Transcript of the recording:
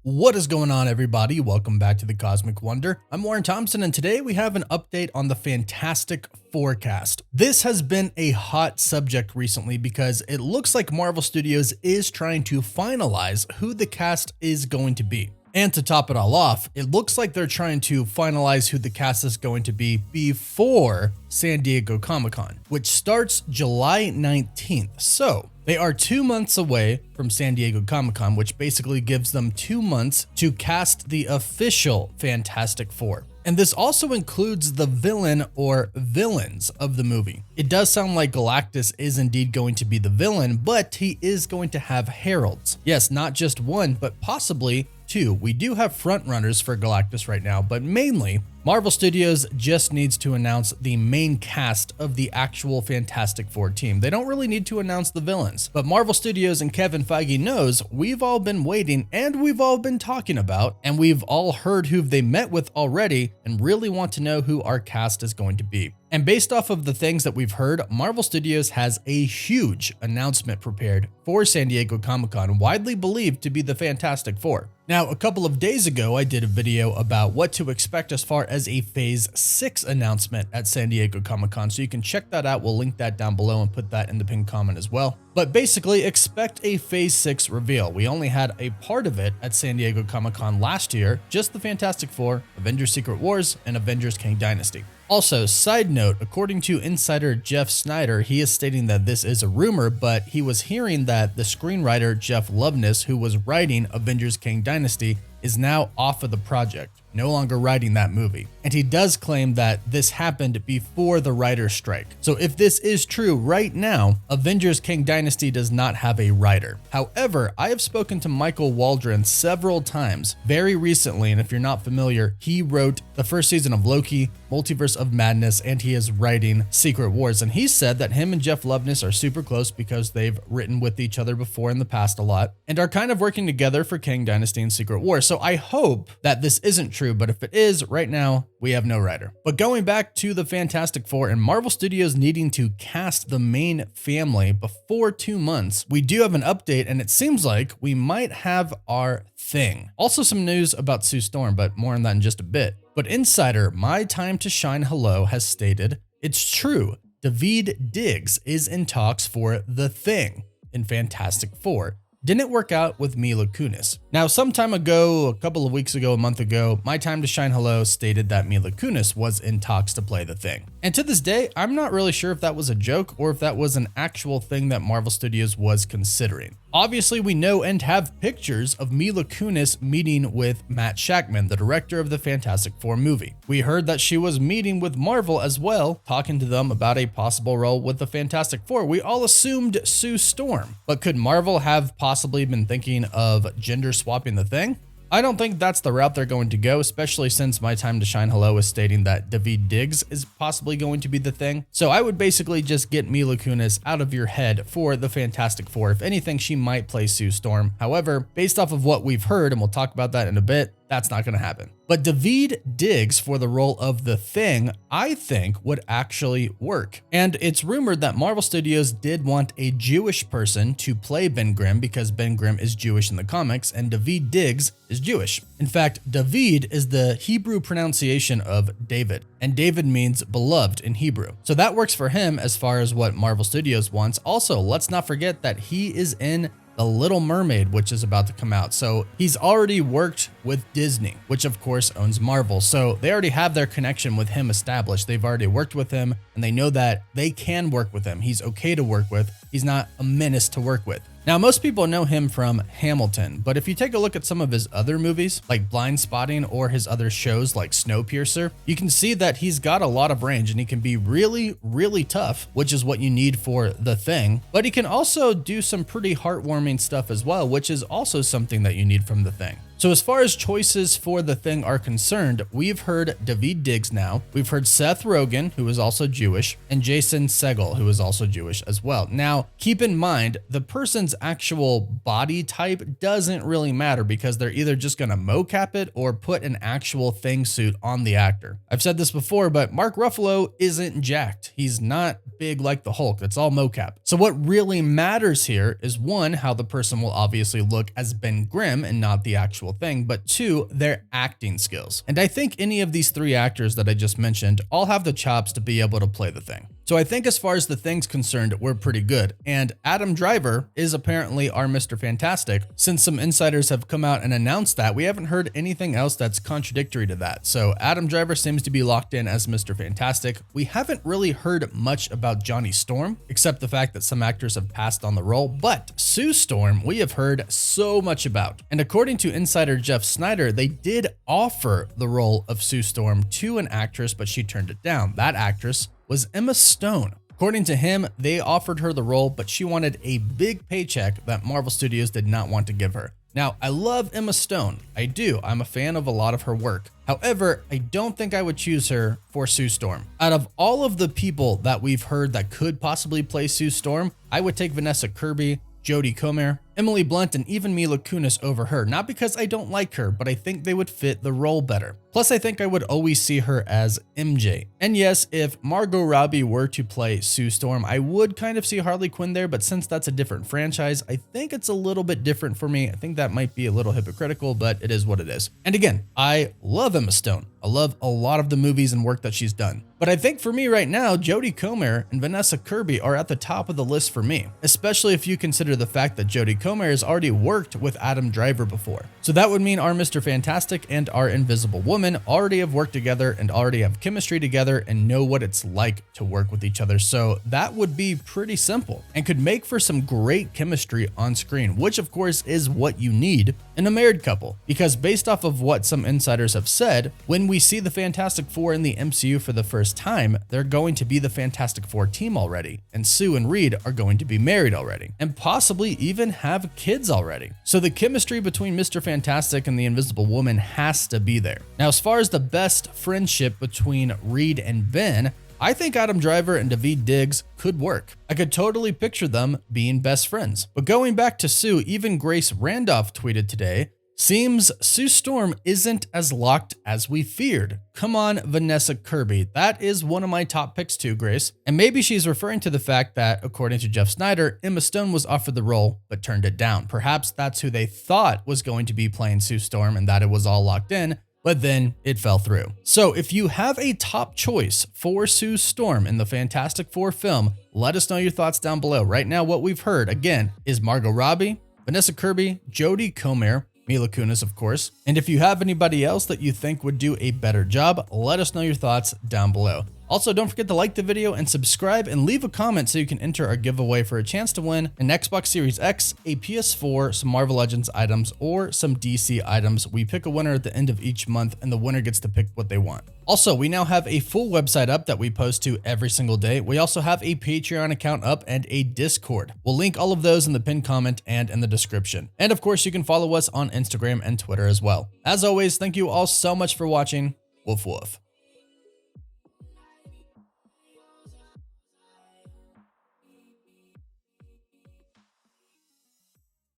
What is going on, everybody? Welcome back to the Cosmic Wonder. I'm Warren Thompson, and today we have an update on the Fantastic Four cast. This has been a hot subject recently because it looks like Marvel Studios is trying to finalize who the cast is going to be. And to top it all off, it looks like they're trying to finalize who the cast is going to be before San Diego Comic-Con, which starts July 19th. So they are 2 months away from San Diego Comic-Con, which basically gives them 2 months to cast the official Fantastic Four. And this also includes the villain or villains of the movie. It does sound like Galactus is indeed going to be the villain, but he is going to have heralds. Yes, not just one, but possibly two. We do have frontrunners for Galactus right now, but mainly Marvel Studios just needs to announce the main cast of the actual Fantastic Four team. They don't really need to announce the villains, but Marvel Studios and Kevin Feige knows we've all been waiting and we've all been talking about, and we've all heard who they met with already and really want to know who our cast is going to be. And based off of the things that we've heard, Marvel Studios has a huge announcement prepared for San Diego Comic-Con, widely believed to be the Fantastic Four. Now, a couple of days ago, I did a video about what to expect as far as a Phase 6 announcement at San Diego Comic-Con, so you can check that out. We'll link that down below and put that in the pinned comment as well. But basically, expect a Phase 6 reveal. We only had a part of it at San Diego Comic-Con last year, just the Fantastic Four, Avengers Secret Wars, and Avengers Kang Dynasty. Also, side note, according to insider Jeff Snyder, he is stating that this is a rumor, but he was hearing that the screenwriter Jeff Loveness, who was writing Avengers Kang Dynasty, is now off of the project, no longer writing that movie. And he does claim that this happened before the writer's strike. So if this is true right now, Avengers Kang Dynasty does not have a writer. However, I have spoken to Michael Waldron several times very recently, and if you're not familiar, he wrote the first season of Loki, Multiverse of Madness, and he is writing Secret Wars. And he said that him and Jeff Loveness are super close because they've written with each other before in the past a lot and are kind of working together for Kang Dynasty and Secret Wars. So I hope that this isn't true, but if it is, right now, we have no writer. But going back to the Fantastic Four and Marvel Studios needing to cast the main family before 2 months, we do have an update, and it seems like we might have our thing. Also some news about Sue Storm, but more on that in just a bit. But insider My Time to Shine Hello has stated, it's true, Daveed Diggs is in talks for The Thing in Fantastic Four. Didn't work out with Mila Kunis. Now, some time ago, a couple of weeks ago, a month ago, My Time to Shine Hello stated that Mila Kunis was in talks to play The Thing. And to this day, I'm not really sure if that was a joke or if that was an actual thing that Marvel Studios was considering. Obviously, we know and have pictures of Mila Kunis meeting with Matt Shakman, the director of the Fantastic Four movie. We heard that she was meeting with Marvel as well, talking to them about a possible role with the Fantastic Four. We all assumed Sue Storm, but could Marvel have possibly been thinking of gender swapping The Thing? I don't think that's the route they're going to go, especially since My Time to Shine Hello is stating that Daveed Diggs is possibly going to be The Thing. So I would basically just get Mila Kunis out of your head for the Fantastic Four. If anything, she might play Sue Storm. However, based off of what we've heard, and we'll talk about that in a bit, that's not going to happen. But Daveed Diggs for the role of The Thing, I think would actually work. And it's rumored that Marvel Studios did want a Jewish person to play Ben Grimm because Ben Grimm is Jewish in the comics and Daveed Diggs is Jewish. In fact, David is the Hebrew pronunciation of David, and David means beloved in Hebrew. So that works for him as far as what Marvel Studios wants. Also, let's not forget that he is in The Little Mermaid, which is about to come out. So he's already worked with Disney, which of course owns Marvel. So they already have their connection with him established. They've already worked with him and they know that they can work with him. He's okay to work with. He's not a menace to work with. Now, most people know him from Hamilton, but if you take a look at some of his other movies, like Blind Spotting or his other shows like Snowpiercer, you can see that he's got a lot of range and he can be really, really tough, which is what you need for The Thing. But he can also do some pretty heartwarming stuff as well, which is also something that you need from The Thing. So as far as choices for The Thing are concerned, we've heard Daveed Diggs now, we've heard Seth Rogen, who is also Jewish, and Jason Segel, who is also Jewish as well. Now, keep in mind, the person's actual body type doesn't really matter because they're either just gonna mocap it or put an actual Thing suit on the actor. I've said this before, but Mark Ruffalo isn't jacked. He's not big like the Hulk, it's all mocap. So what really matters here is one, how the person will obviously look as Ben Grimm and not the actual thing, but 2, their acting skills. And I think any of these 3 actors that I just mentioned all have the chops to be able to play the thing. So I think as far as the thing's concerned, we're pretty good. And Adam Driver is apparently our Mr. Fantastic. Since some insiders have come out and announced that, we haven't heard anything else that's contradictory to that. So Adam Driver seems to be locked in as Mr. Fantastic. We haven't really heard much about Johnny Storm, except the fact that some actors have passed on the role, but Sue Storm we have heard so much about. And according to insider Jeff Snyder, they did offer the role of Sue Storm to an actress, but she turned it down. That actress was Emma Stone. According to him, they offered her the role, but she wanted a big paycheck that Marvel Studios did not want to give her. Now, I love Emma Stone. I do. I'm a fan of a lot of her work. However, I don't think I would choose her for Sue Storm. Out of all of the people that we've heard that could possibly play Sue Storm, I would take Vanessa Kirby, Jodie Comer, Emily Blunt, and even Mila Kunis over her. Not because I don't like her, but I think they would fit the role better. Plus, I think I would always see her as MJ. And yes, if Margot Robbie were to play Sue Storm, I would kind of see Harley Quinn there, but since that's a different franchise, I think it's a little bit different for me. I think that might be a little hypocritical, but it is what it is. And again, I love Emma Stone. I love a lot of the movies and work that she's done. But I think for me right now, Jodie Comer and Vanessa Kirby are at the top of the list for me, especially if you consider the fact that Jodie Comer has already worked with Adam Driver before. So that would mean our Mr. Fantastic and our Invisible Woman already have worked together and already have chemistry together and know what it's like to work with each other. So that would be pretty simple and could make for some great chemistry on screen, which of course is what you need in a married couple. Because based off of what some insiders have said, when we see the Fantastic Four in the MCU for the first time, they're going to be the Fantastic Four team already, and Sue and Reed are going to be married already, and possibly even have kids already. So the chemistry between Mr. Fantastic and the Invisible Woman has to be there. Now, as far as the best friendship between Reed and Ben, I think Adam Driver and Daveed Diggs could work. I could totally picture them being best friends. But going back to Sue, even Grace Randolph tweeted today, "Seems Sue Storm isn't as locked as we feared. Come on, Vanessa Kirby. That is one of my top picks too, Grace." And maybe she's referring to the fact that, according to Jeff Snyder, Emma Stone was offered the role but turned it down. Perhaps that's who they thought was going to be playing Sue Storm and that it was all locked in, but then it fell through. So if you have a top choice for Sue Storm in the Fantastic Four film, let us know your thoughts down below. Right now, what we've heard, again, is Margot Robbie, Vanessa Kirby, Jodie Comer, Mila Kunis, of course. And if you have anybody else that you think would do a better job, let us know your thoughts down below. Also, don't forget to like the video and subscribe and leave a comment so you can enter our giveaway for a chance to win an Xbox Series X, a PS4, some Marvel Legends items, or some DC items. We pick a winner at the end of each month and the winner gets to pick what they want. Also, we now have a full website up that we post to every single day. We also have a Patreon account up and a Discord. We'll link all of those in the pinned comment and in the description. And of course, you can follow us on Instagram and Twitter as well. As always, thank you all so much for watching. Woof woof.